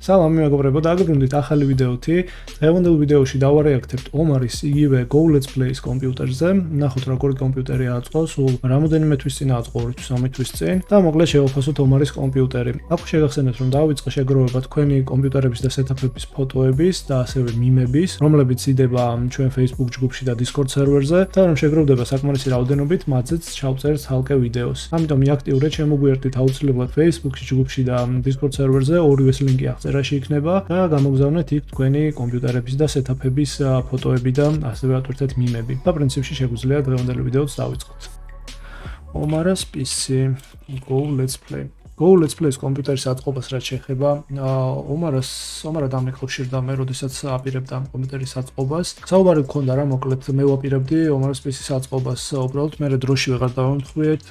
სალამი მეგობრებო, დაგვიგდით ახალი ვიდეოთი. დღევანდელ ვიდეოში დავარეაქტებთ ომარის იგივე Go Let's Play-ის კომპიუტერზე. ნახოთ როგორი კომპიუტერი აწყო, სულ რამოდენიმე თვის წინ აწყო, 2-3 თვის წინ და მოკლედ შევაფასოთ ომარის კომპიუტერი. აქ შეგახსენებთ, რომ დავიწყე შეგროვება თქვენი კომპიუტერების და სეტაპების ფოტოების და ასევე მიმების, რომლებიც იდება ჩვენ Facebook ჯგუფში და Discord სერვერზე და რომ შეგროვდება საკმარისი რაოდენობით, მათზეც ჩავწერთ ცალკე ვიდეოს. ამიტომ მიაქტიურეთ, შემოგვიერთდით აუცილებლად Facebook-ში ჯგუფში და Discord სერვერზე, ორივეს ლინკი აღწერაში იქნება და გამოგზავნეთ იქ თქვენი კომპიუტერების და სეტაპების ფოტოები და ასევე ატვირთეთ მიმები. და პრინციპში შეგვიძლია დღევანდელი ვიდეოც დავიწყოთ. Omaras PC Go Let's Play. Go Let's Play-ის კომპიუტერის აწყობას რაც შეეხება, ომარა დამნექლავშირდა მე, როდესაც აპირებდა ამ კომპიუტერის აწყობას. საუბარი მქონდა რა, მოკლედ მე ვაპირებდი ომარას PC-ის აწყობას, უბრალოდ მე დროში ვეღარ დავემთხვიეთ,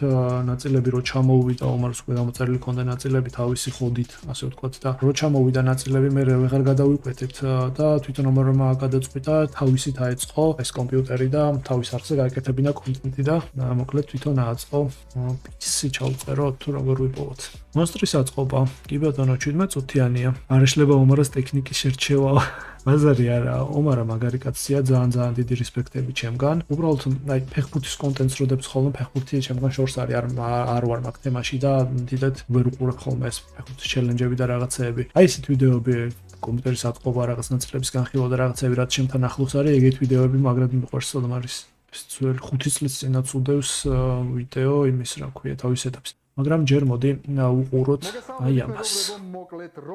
ნაწილები რო ჩამოვიდა, ომარას უკვე დამოწერილი ქონდა ნაწილები თავისი ხოდით, ასე ვთქვათ და რო ჩამოვიდა ნაწილები, მე ვეღარ გადავიკვეთეთ და თვითონ ომარმა გადაწყვიტა თავისით აეწყო ეს კომპიუტერი და თავის არხზე გაეკეთებინა კონტენტი და მოკლედ თვითონ ააწყო PC ჩავწეროთ თუ როგორ ვიპოვოთ. Monstris აწყობა, კი ბატონო, 17 წუთიანია. არ ეშლება ომარას ტექნიკის შერჩევა. ბაზარი არა, ომარა მაგარი კაცია, ძალიან დიდი რესპექტები ჩემგან. უბრალოდ აი ფეხბურთის კონტენტს როდებს ხოლმე ფეხბურთი ჩემგან შორს არის, არ ვარ მაგ თემაში და დიდად ვერ უყურებ ხოლმე ეს ფეხბურთის ჩელენჯები და რაღაცეები. აი ესეთ ვიდეოები კომპიუტერის აწყობა, რაღაც ნაწილების განხილვა და რაღაცეები, რაც ჩემთან ახლოს არის, ეგეთ ვიდეოები მაგრად მიყვარს ომარის. ეს 5 წლის წინაც უდევს ვიდეო იმის რა ქვია თავის ეტაპს. მაგრამ ჯერ მოდი უყუროთ აი ამას.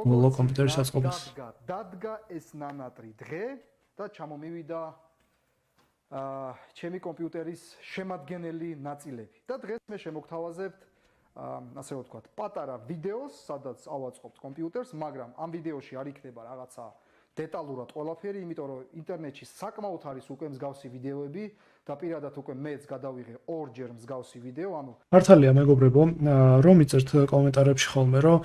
მოლო კომპიუტერის აწყობას. დადგა ეს ნანატრი დღე და ჩამომივიდა ჩემი კომპიუტერის შემადგენელი ნაწილები. და დღეს მე შემოგთავაზებთ ასე ვთქვათ, პატარა ვიდეოს, სადაც ავაწყობთ კომპიუტერს, მაგრამ ამ ვიდეოში არ იქნება რაღაცა დეტალურად ყველაფერი, იმიტომ რომ ინტერნეტში საკმაოდ არის უკვე მსგავსი ვიდეოები და პირადად უკვე მეც გადავიღე ორჯერ მსგავსი ვიდეო, ანუ მართალია მეგობრებო, რომ იწერთ კომენტარებში ხოლმე, რომ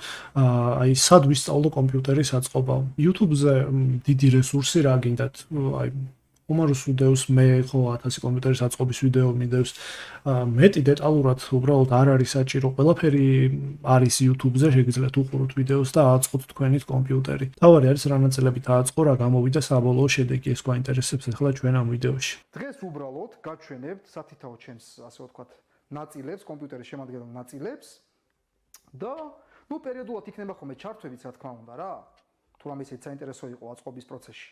აი სად ვისწავლო კომპიუტერის აწყობა. YouTube-ზე დიდი რესურსი რა გინდათ, აი ომარს უდევს მე ხო 1000 კომპიუტერის აწყობის ვიდეო მიდევს. მეტი დეტალურად უბრალოდ არ არის საჭირო. ყველაფერი არის YouTube-ზე, შეგიძლიათ უყუროთ ვიდეოს და აწყოთ თქვენით კომპიუტერი. თავარი არის რა ნაწილებით აწყო, რა გამოვიდა საბოლოო შედეგი, ეს გვაინტერესებს ახლა ჩვენ ამ ვიდეოში. დღეს უბრალოდ გაჩვენებთ სათითაო ჩემს, ასე ვთქვათ, ნაწილებს, კომპიუტერის შემადგენელ ნაწილებს და ნუ პერიოდულად იქნება ხოლმე ჩართვებიც, რა თქმა უნდა რა. თუ რამე ისეთ საინტერესო იყო აწყობის პროცესში.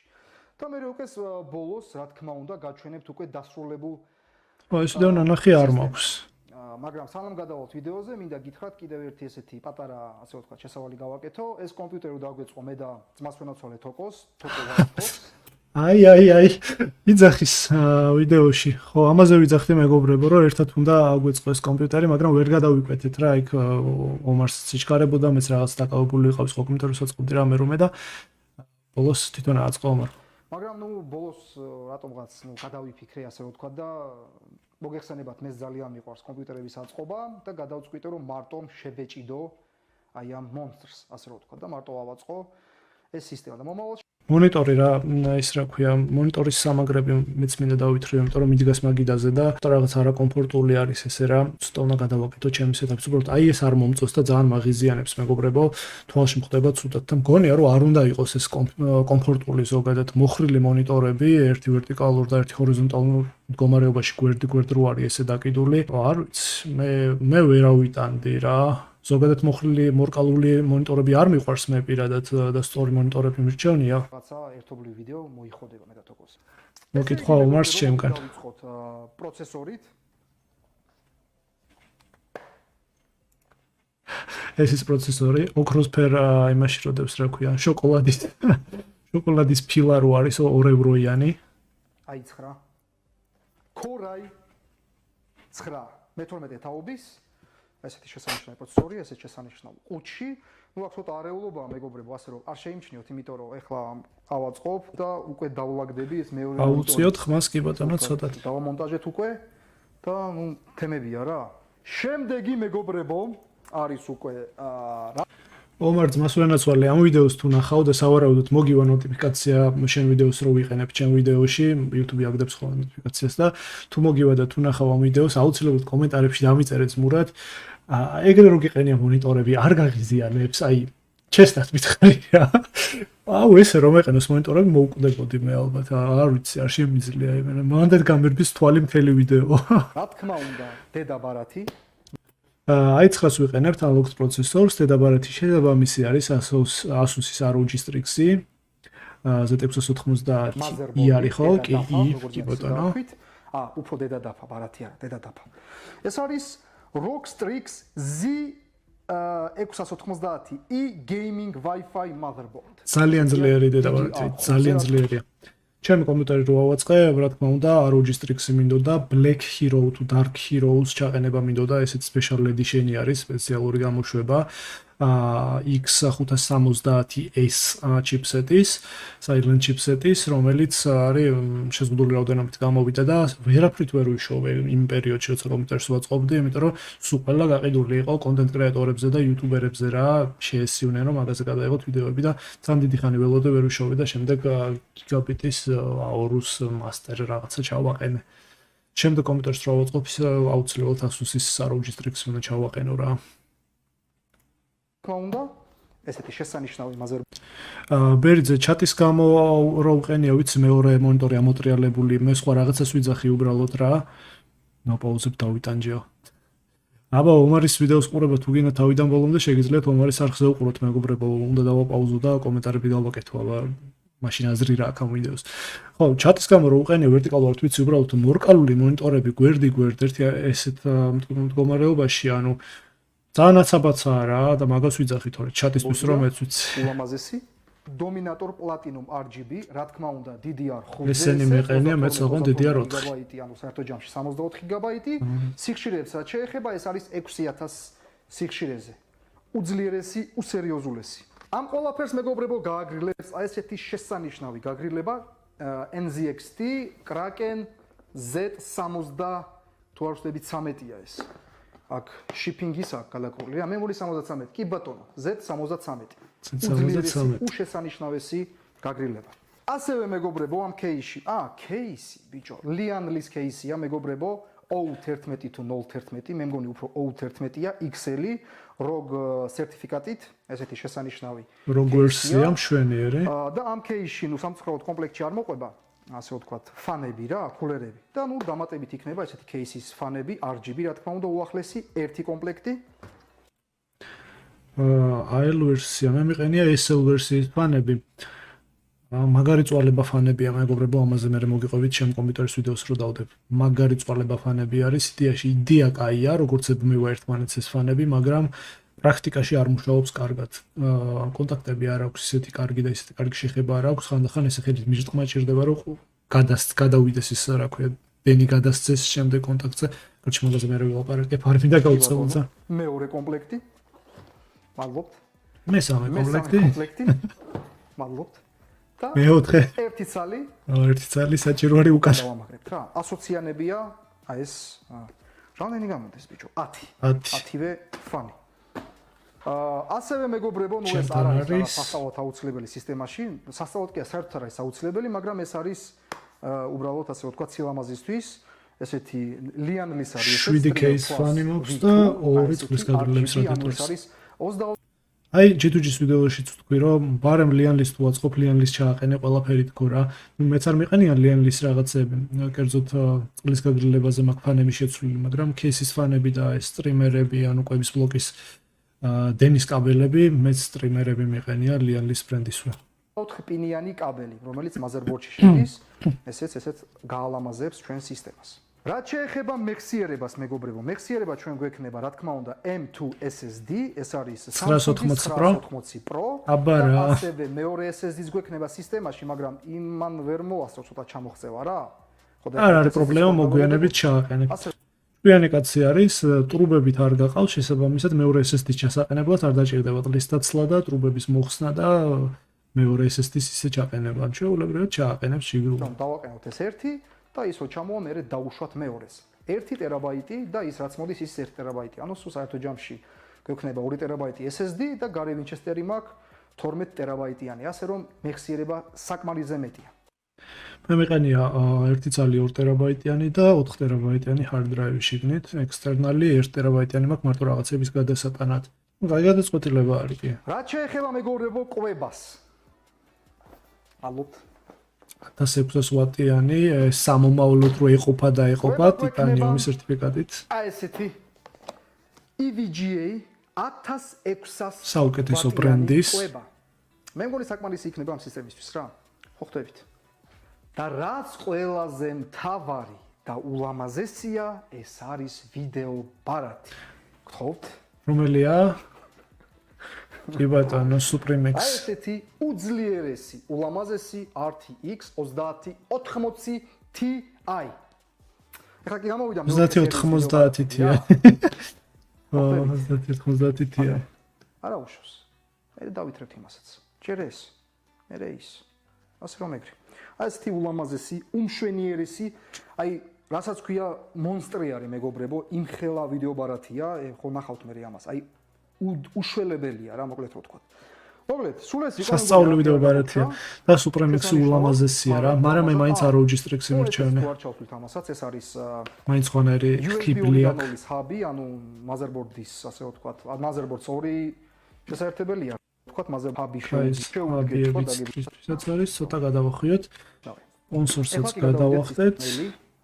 და მე უკვე ბოლოს, რა თქმა უნდა, გაჩვენებთ უკვე დასრულებულ. ეს ვიდეო ნანახი არ მაქვს. მაგრამ სანამ გადავალთ ვიდეოზე, მინდა გითხრათ კიდევ ერთი ესეთი პატარა, ასე ვთქვათ, შესავალი გავაკეთო. ეს კომპიუტერი დავგვეწყო მე და ძმას ვენაცვალე თოკოს. აი, იძახის ვიდეოში. ხო, ამაზე ვიძახდი მეგობრებო, რომ ერთად უნდა აგვეწყო ეს კომპიუტერი, მაგრამ ვერ გადავიკვეთეთ რა, იქ ომარს სიჩქარებოდა, მეც რაღაც დაკავებული ვიყავ ხო კომპიუტერს აწყობდი რამე და ბოლოს თვითონ აწყო ომარ. მაგრამ ნუ ბოლოს რატომღაც გადავიფიქრე, ასე ვთქვათ და მოგეხსენებათ, მე ძალიან მიყვარს კომპიუტერების აწყობა და გადავწყვიტე, რომ მარტო შებეჭიდო აი ამ მონსტრს, ასე ვთქვათ და მარტო ავაწყო ეს სისტემა და მომავალში მონიტორი რა, ის რა ქვია, მონიტორის სამაგრები მეც მინდა დავითრიო, იმიტომ რომ მიდგას მაგიდაზე და რაღაც არაკომფორტული არის ესე რა, ცოტა უნდა გადავაკეთო ჩემი სეტაპს, უბრალოდ აი ეს არ მომწონს და ძალიან მაღიზიანებს მეგობრებო, თვალში მხვდება ცუდად და მგონია რომ არ უნდა იყოს ეს კომფორტული ზოგადად მოხრილი მონიტორები, ერთი ვერტიკალურ და ერთი ჰორიზონტალურ მდგომარეობაში გვერდ რო არის ესე დაკიდული. არ ვიცი, მე ვერავიტანდი რა. ზოგადად მოხრილი მორკალური მონიტორები არ მიყვარს მე პირადად და სწორი მონიტორები მირჩევნია. რაცა ერთობლივ ვიდეო მოიხოდება მე და თოკოს. მოკითხვა ომარს ჩემგან. დავიწყოთ პროცესორით. ეს ის პროცესორი, ოქროსფერ იმაში როდებს რა ქვია, შოკოლადის ფილა რო არის 2 ევროიანი. აი 9. Core i9 მე-12 თაობის ესეთი შესანიშნავი პროცესორი, ესეთ შესანიშნავ ყუთში. ნუ აქ ცოტა არეულობაა მეგობრებო, ასე რომ არ შეიმჩნიოთ, იმიტომ რომ ეხლა ავაწყობ და უკვე დავლაგდები ეს მეორე მონიტორი. აუწიოთ ხმას კი ბატონო ცოტა. დავამონტაჟეთ უკვე და ნუ თემებია რა. შემდეგი მეგობრებო არის უკვე რა ომარ ძმას ვენაცვალე ამ ვიდეოს თუ ნახავ და სავარაუდოდ მოგივა ნოტიფიკაცია შენ ვიდეოს რო ვიყენებ ჩემ ვიდეოში, YouTube აგდებს ხოლმე ნოტიფიკაციას და თუ მოგივა და თუ ნახავ ამ ვიდეოს, აუცილებლად კომენტარებში დამიწერეთ მურად. ეგრე რო გიყენია მონიტორები, არ გაღიზიანებს, აი ჩესტად მითხარია. აუ ესე რომ ეყენოს მონიტორები მოუკვდებოდი მე ალბათ. არ ვიცი, არ შემიძლია იმენა. მანდ გამერბის თვალი მთელი ვიდეო. რა თქმა უნდა, დედა ბარათი i9-ს ვიყენებთ Alox პროცესორს, დედაბარათი შესაბამისი არის Asus-ის ROG Strix-ი. Z690i არის ხო? კი ბატონო. უფრო დედა დაფა, ბარათი არა, დედა დაფა. ეს არის ROG Strix Z690i gaming Wi-Fi motherboard. ძალიან ძლიერი დედაბარათი, ძალიან ძლიერია. ჩემი კომპიუტერი რო ავაწყე, რა თქმა უნდა, ROG Strix-ი მინდოდა, Black Hero თუ Dark Heroes ჩაყენება მინდოდა, ესეც special edition-ი არის, სპეციალური გამოშვება. X570S chipset-ის, Silent chipset-ის, რომელიც არის შეზღუდული რაოდენობით გამოვიდა და ვერაფრით ვერ ვიშოვე იმ პერიოდში, როცა კომპიუტერს ვაწყობდი, იმიტომ რომ სულ ყველა გაყიდული იყო კონტენტ კრეატორებზე და იუტუბერებზე რა, შეესიუნენ რომ მაგაზე გადაიღოთ ვიდეოები და ძალიან დიდი ხანი ველოდე ვერ ვიშოვე და შემდეგ გიგაბიტის Aorus Master რაღაცა ჩავაყენე. შემდეგ კომპიუტერს რო ვაწყობ, აუცილებლად Asus-ის ROG Strix-ს უნდა ჩავაყენო რა. უნდა ესეთი შესანიშნავი მაზერბოდი. ბერიძე ჩატის გამო რო ვყენია, ვიცი მეორე მონიტორი ამოტრიალებული, მე სხვა რაღაცას ვიძახი უბრალოდ რა. ნაპაუზებ დავიტანჯეო. აბა ომარის ვიდეოს ყურება თუ გინდა თავიდან ბოლომდე შეგიძლიათ ომარის არხზე უყუროთ მეგობრებო, უნდა დავაპაუზო და კომენტარები დავაკეთო, აბა მაშინ აზრი რა აქვს ამ ვიდეოს. ხო, ჩატის გამო რო ვყენია ვერტიკალურად, ვიცი უბრალოდ მორკალური მონიტორები გვერდი ერთი ესეთ მდგომარეობაში, ანუ ძალიან აცაბაცაა რა და მაგას ვიძახით, თორე ჩატისთვის რომ ეცვიც. ულამაზესი Dominator Platinum RGB, რა თქმა უნდა DDR5. ესენი მეყენია, მეც ოღონდ DDR4. GB, ანუ საერთო ჯამში 64 GB. სიხშირეებსაც შეეხება, ეს არის 6000 სიხშირეზე. უძლიერესი, უსერიოზულესი. ამ ყველაფერს მეგობრებო გააგრილებს აი ესეთი შესანიშნავი გაგრილება NZXT Kraken Z60 თუ არ ვშტები 13-ია ეს. აქ shipping-ის აქვს გადაკრული. მემორი 73. კი ბატონო, Z73. 73. უშესანიშნავესი გაგრილება. ასევე მეგობრებო ამ кейსში, кейსი, ბიჭო, Lianlis кейსია მეგობრებო, O11 თუ 011, მე მგონი უფრო O11-ია, XL-ი, ROG სერტიფიკატით, ესეთი შესანიშნავი. ROG ვერსია მშვენიერი. და ამ кейსში, ნუ სამწუხაროდ კომპლექტში არ მოყვება. ასე ვთქვათ, ფანები რა, კულერები. და ნუ დამატებით იქნება ესეთი кейსის ფანები, RGB, რა თქმა უნდა, უახლესი ერთი კომპლექტი. AL ვერსია, მე მიყენია SL ვერსიის ფანები. მაგარი წვალება ფანებია, მეგობრებო, ამაზე მე მოგიყვებით ჩემ კომპიუტერის ვიდეოს რო დავდებ. მაგარი წვალება ფანები არის, იდეა კაია, როგორც ებმევა ერთმანეთს ეს ფანები, მაგრამ პრაქტიკაში არ მუშაობს კარგად. კონტაქტები არ აქვს ისეთი კარგი და ისეთი კარგი შეხება არ აქვს. ხანდახან ესე ხედით მირწყმა ჭირდება რომ გადავიდეს ის რა ქვია, დენი გადასცეს შემდეგ კონტაქტზე. რაც მაგაზე მე ვილაპარაკებ, არ მინდა გავწევოცა. მეორე კომპლექტი. მადლობთ. მესამე კომპლექტი. მადლობთ. და მეოთხე. ერთი ცალი. ერთი ცალი საჭირო არის უკან. დავამაგრებთ რა. ასოციანებია, აი ეს რამდენი გამოდის ბიჭო? 10. 10-ვე ფანი. ასევე მეგობრებო, ნუ ეს არ არის სასწავლოთ აუცილებელი სისტემაში. სასწავლოთ კი საერთოდ არ არის აუცილებელი, მაგრამ ეს არის უბრალოდ ასე ვთქვათ სილამაზისთვის. ესეთი Lianlis არის ესეთი 7 кейს ფანი მაქვს და 2 წლის გადაგრილების რადიატორს. არის 20 აი G2G-ის ვიდეოშიც ვთქვი რომ ბარემ Lianlis თუ ვაწყობ Lianlis ჩააყენე ყველაფერი თქო რა. მეც არ მიყენია Lianlis რაღაცები, კერძოდ წყლის გადაგრილებაზე მაქვს ფანები შეცვლილი, მაგრამ кейსის ფანები და ეს სტრიმერები, ანუ კვების ბლოკის დენის კაბელები, მეც სტრიმერები მიყენია Lianlis ბრენდისვე. 4 პინიანი კაბელი, რომელიც motherboard-ში შედის, ესეც გაალამაზებს ჩვენ სისტემას. რაც შეეხება მეხსიერებას, მეგობრებო, მეხსიერება ჩვენ გვექნება, რა თქმა უნდა, M2 SSD, ეს არის 980 Pro. აბა რა. ასევე მეორე SSD-ს გვექნება სისტემაში, მაგრამ იმან ვერ მოასწრო, ცოტა ჩამოხწევა რა. არ არის პრობლემა, მოგვიანებით ჩააყენებ. ჭკვიანი კაცი არის, ტრუბებით არ გაყავს, შესაბამისად მეორე SSD-ს ჩასაყენებლად არ დაჭირდებათ ლისტაცლა და ტრუბების მოხსნა და მეორე SSD-ს ისე ჩაყენება. შეუულებრივად ჩააყენებს შიგრულ. დავაყენოთ ეს ერთი და ისო ჩამოვა მე დავუშვათ მეორეს. 1 ტერაბაიტი და ის რაც მოდის ის 1 ტერაბაიტი. ანუ სულ საერთო ჯამში გვექნება 2 ტერაბაიტი SSD და გარე ვინჩესტერი მაქვს 12 ტერაბაიტიანი, ასე რომ მეხსიერება საკმარისზე მეტია. მე მიყენია 1 წალი 2 ტერაბაიტიანი და 4 ტერაბაიტიანი hard drive-ი შიგნით, ექსტერნალი 1 ტერაბაიტიანი მაქვს მარტო რაღაცების გადასატანად. გადაწყვეტილება არის კი. რაც შეეხება მეგობრებო კვებას. ალბათ 1600 ვატიანი სამომავლოდ რო ეყოფა და ეყოფა ტიტანიუმის სერტიფიკატით. აი ესეთი EVGA 1600 საუკეთესო ბრენდის. კვება. მე მგონი საკმარისი იქნება ამ სისტემისთვის რა. ხო ხვდებით? და რაც ყველაზე მთავარი და ულამაზესია, ეს არის ვიდეო ბარათი. გთხოვთ? რომელია? კი ბატონო, Supreme აი X. ესეთი უძლიერესი, ულამაზესი RTX 3080 Ti. ეხლა კი გამოვიდა 3090 Ti. 3090 Ti. არა უშავს. მე დავითრებთ იმასაც. ჯერ ეს, მე ის. ასე რომ ეგრე. აი ესეთი ულამაზესი, უმშვენიერესი, აი რასაც ქვია მონსტრი არის მეგობრებო, იმხელა ვიდეო ბარათია, ხო ნახავთ მე ამას. აი უშველებელია რა, მოკლედ რო თქვა. მოკლედ, სულ ეს იყო სასწაული ვიდეო ბარათია და Supreme X ულამაზესია რა, მაგრამ მე მაინც ROG Strix-ი მირჩევნე. ვარ ჩავთვლით ამასაც, ეს არის მაინც ხონერი კიბლი აქვს. USB-ის ჰაბი, ანუ motherboard-ის, ასე ვთქვა, motherboard-ს ორი შესაერთებელია. ვთქვა motherboard-ი შეუდგეთ არის, ცოტა გადავახვიოთ. სპონსორსაც გადავახტეთ.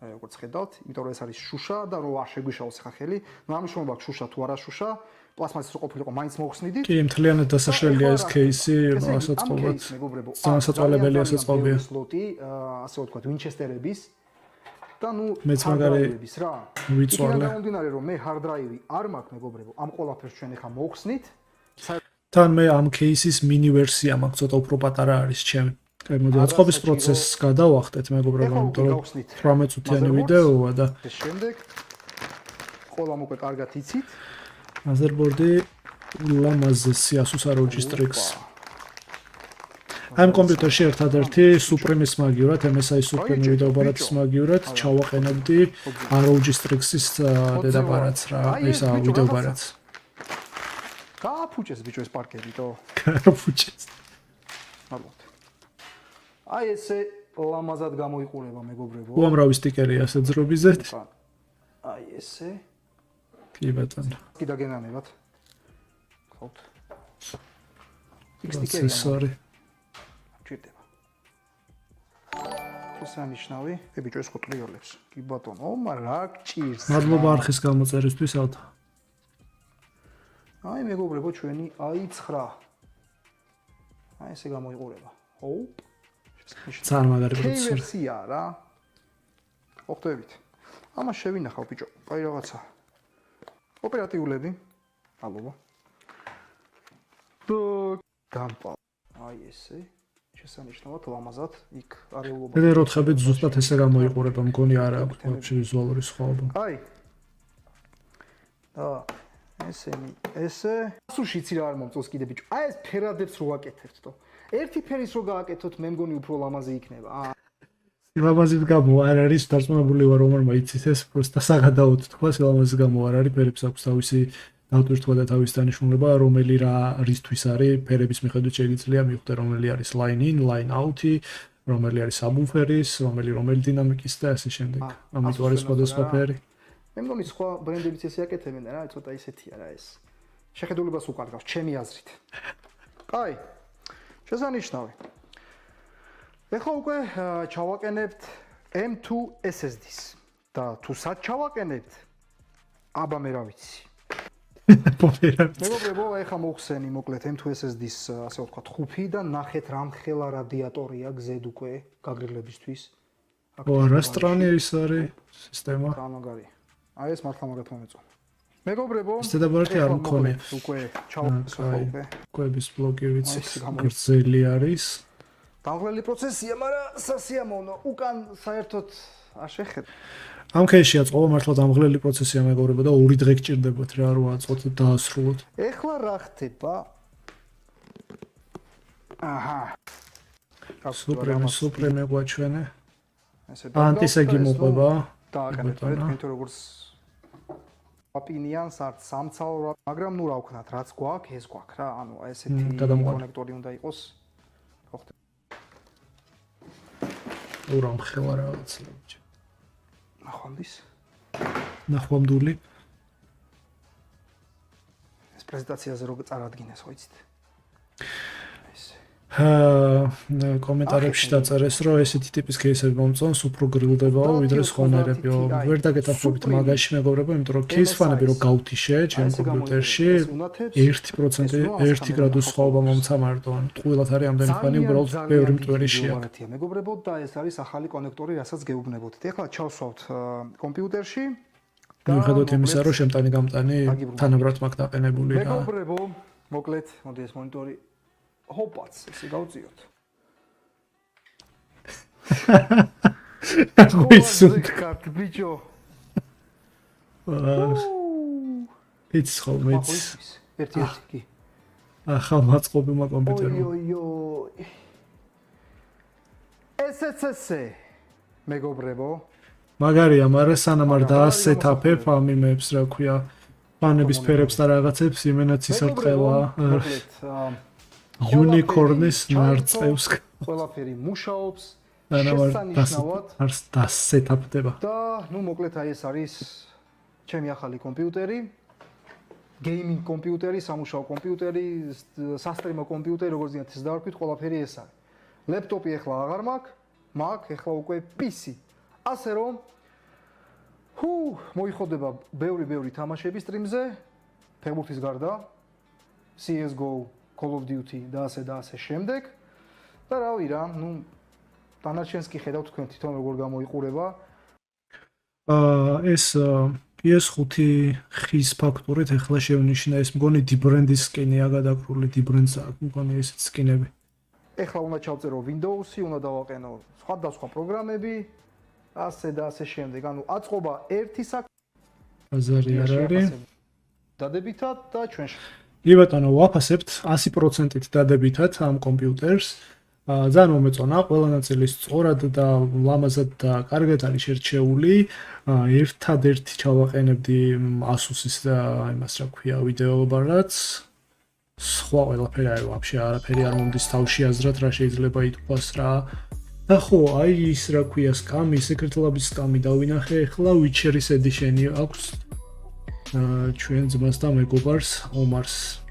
როგორც ხედავთ, იმიტომ რომ ეს არის შუშა და რო არ შეგვიშალოს ხა ხელი, ნუ ამ შემობა შუშა თუ არა შუშა, პლასმასის რო ყოფილიყო, მაინც მოხსნიდით. კი, მთლიანად დასაშლელია ეს кейსი, ასაწყობად. დასაწვალებელია საწყობია. სლოტი, ასე ვთქვათ, ვინჩესტერების და ნუ მეც მაგარი რა. ვიწვალე. გამომდინარე რომ მე hard drive არ მაქვს მეგობრებო, ამ ყველაფერს ჩვენ ახლა მოხსნით. თან მე ამ кейსის მინი ვერსია მაქვს, ცოტა უფრო პატარა არის ჩემი. აი, მოდი აწყობის პროცესს გადავახტეთ მეგობრებო, იმიტომ რომ 18 წუთიანი ვიდეოა და ეს შემდეგ ყოლამ უკვე კარგად იცით. motherboard-ი ულამაზესი Asus ROG Strix. ამ კომპიუტერში ერთადერთი Supreme-ის მაგივრად, MSI Supreme ვიდეო ბარათის მაგივრად ჩავაყენებდი ROG Strix-ის დედაბარათს რა, ისა ვიდეო ბარათს. გააფუჭეს ბიჭო ეს პარკერიტო. გააფუჭეს. ალბათ. აი ესე ლამაზად გამოიყურება მეგობრებო. უამრავი სტიკერია ასე ძრობიზეთ. აი ესე. კი ბატონო. კი დაგენანებათ. ხოთ. პროცესორი. ჭირდება. შესანიშნავი. ბიჭო ეს ხო ტრიოლებს. კი ბატონო, რა გჭირს. მადლობა არხის გამოწერისთვის ალთ. აი მეგობრებო ჩვენი i9. აი ესე გამოიყურება. ხო? ძალიან მაგარი პროცესორი. ვერსია რა. ხო ხვდებით. ამას შევინახავ ბიჭო. აი რაღაცა. ოპერატიულები. მადლობა. დამპა. აი ესე. შესანიშნავად ლამაზად იქ არეულობა. მე როთხებით ზუსტად ესე გამოიყურება, მგონი არა აქვს ვაფშე ვიზუალური სხვაობა. აი. და ესე. სუში იცი რა არ მომწონს კიდე ბიჭო. აი ეს ფერადებს რო ვაკეთებთო. ერთი ფერის რო გააკეთოთ, მე მგონი უფრო ლამაზი იქნება. სილამაზის გამო არ არის დარწმუნებული ვარ რომ მაიცით ეს პროსტა საგადაოთ თქვა სილამაზის გამო არ არის ფერებს აქვს თავისი დავტვირთვა და თავისი დანიშნულება რომელი რა რისთვის არის ფერების მიხედვით შეიძლება მივხვდე რომელი არის line in line out-ი რომელი არის საბუფერის რომელი დინამიკის და ასე შემდეგ ამიტომ არის სხვადასხვა ფერი მე მგონი სხვა ბრენდებიც ესე აკეთებენ რა ცოტა ისეთია რა ეს შეხედულებას უკარგავს ჩემი აზრით კაი შესანიშნავი ეხლა უკვე ჩავაყენებთ M2 SSD-ს და თუ სად ჩავაყენებთ აბა მე რა ვიცი მეგობრებო ეხლა მოხსენი მოკლედ M2 SSD-ს ასე ვთქვათ ხუფი და ნახეთ რამხელა რადიატორია გზედ უკვე გაგრილებისთვის რა სტრანი ის არის სისტემა გამაგარი აი ეს მართლა მაგათ მომეწონა მეგობრებო ეს დაბარათი არ მქონია უკვე ჩავაყენე კვების ბლოკი ვიცი გრძელი არის დამღლელი პროცესია, მაგრამ სასიამოვნო. უკან საერთოდ არ შეხედა. ამ кейსშია წყობა მართლა დამღლელი პროცესია მეგობრებო და 2 დღე გჭირდებათ რა რო აწყოთ და დაასრულოთ. ეხლა რა ხდება? აჰა. Supreme გვაჩვენე. ანტისეგი მოყვება. დააკეთეთ თქვენ როგორც ოპინიანს არ სამცალო, მაგრამ ნუ რა ვქნათ, რაც გვაქვს, ეს გვაქვს რა. ანუ ესეთი კონექტორი უნდა იყოს. ურამ ხელა რაღაც ლოჯი. ნახვამდის. ნახვამდული. ეს პრეზენტაციაზე როგორ წარადგინეს, ხო იცით? კომენტარებში დაწერეს, რომ ესეთი ტიპის кейსები მომწონს, უფრო გრილდებაო, ვიდრე სხვანაირებიო. ვერ დაგეთანხმებით მაგაში, მეგობრებო, იმიტომ რომ кейსფანები რო გავთიშე ჩემ კომპიუტერში 1% 1 გრადუს სხვაობა მომცა მარტო. ტყუილად არის ამდენი ფანი, უბრალოდ ბევრი მტვერიში აქვს. მეგობრებო, და ეს არის ახალი კონექტორი, რასაც გეუბნებოდით. ეხლა ჩავსვავთ კომპიუტერში. მიუხედავად იმისა, რომ შემტანი გამტანი თანაბრად მაგ დაყენებული რა. მეგობრებო, მოკლედ, მოდი ეს მონიტორი ჰოპაც, ესე გავწიოთ. ვისუნ კარტ ბიჭო. იცი ხოლმე იცი. ერთი კი. ახალ მაწყობილმა კომპიუტერმა. ოი. SSC მეგობრებო. მაგარია, მაგრამ სანამ არ დაასეტაპებ ამ იმებს, რა ქვია, ფანების ფერებს და რაღაცებს, იმენაც ისარწყევა. Unicorn-ის ნარწევს. ყველაფერი მუშაობს. შესანიშნავად არ დასეტაპდება. და, ნუ მოკლედ აი ეს არის ჩემი ახალი კომპიუტერი. Gaming კომპიუტერი, სამუშაო კომპიუტერი, სასტრიმო კომპიუტერი, როგორც გინდათ ეს დავარქვით, ყველაფერი ეს არის. ლეპტოპი ახლა აღარ მაქვს, ახლა უკვე PC. ასე რომ მოიხოდება ბევრი თამაშები სტრიმზე, ფეხბურთის გარდა, CS:GO, Call of Duty და ასე შემდეგ. და რავი რა, ნუ დანარჩენს კი ხედავთ თქვენ თვითონ როგორ გამოიყურება. ეს PS5 ხის ფაქტურით ახლა შევნიშნა ეს მგონი D-Brand-ის სკინია გადაკრული, D-Brand-ს აქვს მგონი ესეთ სკინები. ახლა უნდა ჩავწერო Windows-ი, უნდა დავაყენო სხვადასხვა პროგრამები, ასე და ასე შემდეგ. ანუ აწყობა ერთი ბაზარი არ არის. დადებითად და ჩვენ კი ბატონო, ვაფასებთ 100%-ით დადებითად ამ კომპიუტერს. ძალიან მომეწონა, ყველა ნაწილი სწორად და ლამაზად და კარგად არის შერჩეული. ერთადერთი ჩავაყენებდი Asus-ის და იმას რა ქვია, ვიდეოაბარატს. სხვა ყველაფერი არის, ვაფშე არაფერი არ მომდის თავში აზრად, რა შეიძლება ითქვას რა. და ხო, აი ის რა ქვია, სკამი, Secret Lab-ის სკამი დავინახე, ახლა Witcher-ის edition-ი აქვს. ჩვენ ძმას და მეგობარს, ომარს.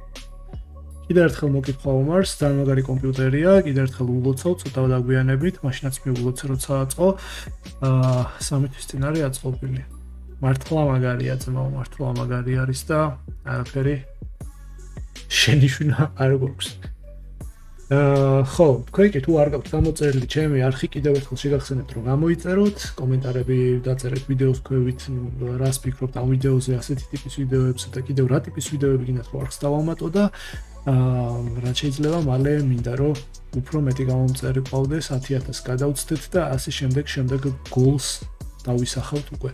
კიდევ ერთხელ მოკითხვა ომარს, ძალიან მაგარი კომპიუტერია, კიდევ ერთხელ ულოცავ, ცოტა დაგვიანებით, მაშინაც მიულოცე როცა აწყო. 3 თვის წინ არის აწყობილი. მართლა მაგარია ძმაო, მართლა მაგარი არის და არაფერი შენიშვნა არ გვაქვს. ხო, თქვენ კი თუ არ გაქვთ გამოწერილი ჩემი არხი, კიდევ ერთხელ შეგახსენებთ რომ გამოიწეროთ, კომენტარები დაწერეთ ვიდეოს ქვევით, რას ფიქრობთ ამ ვიდეოზე, ასეთი ტიპის ვიდეოებზე და კიდევ რა ტიპის ვიდეოები გინდათ რომ არხს დავამატო და რაც შეიძლება მალე მინდა რომ უფრო მეტი გამომწერი ყავდეს 10,000 გადავწდეთ და ასე შემდეგ გოლს დავისახავთ უკვე.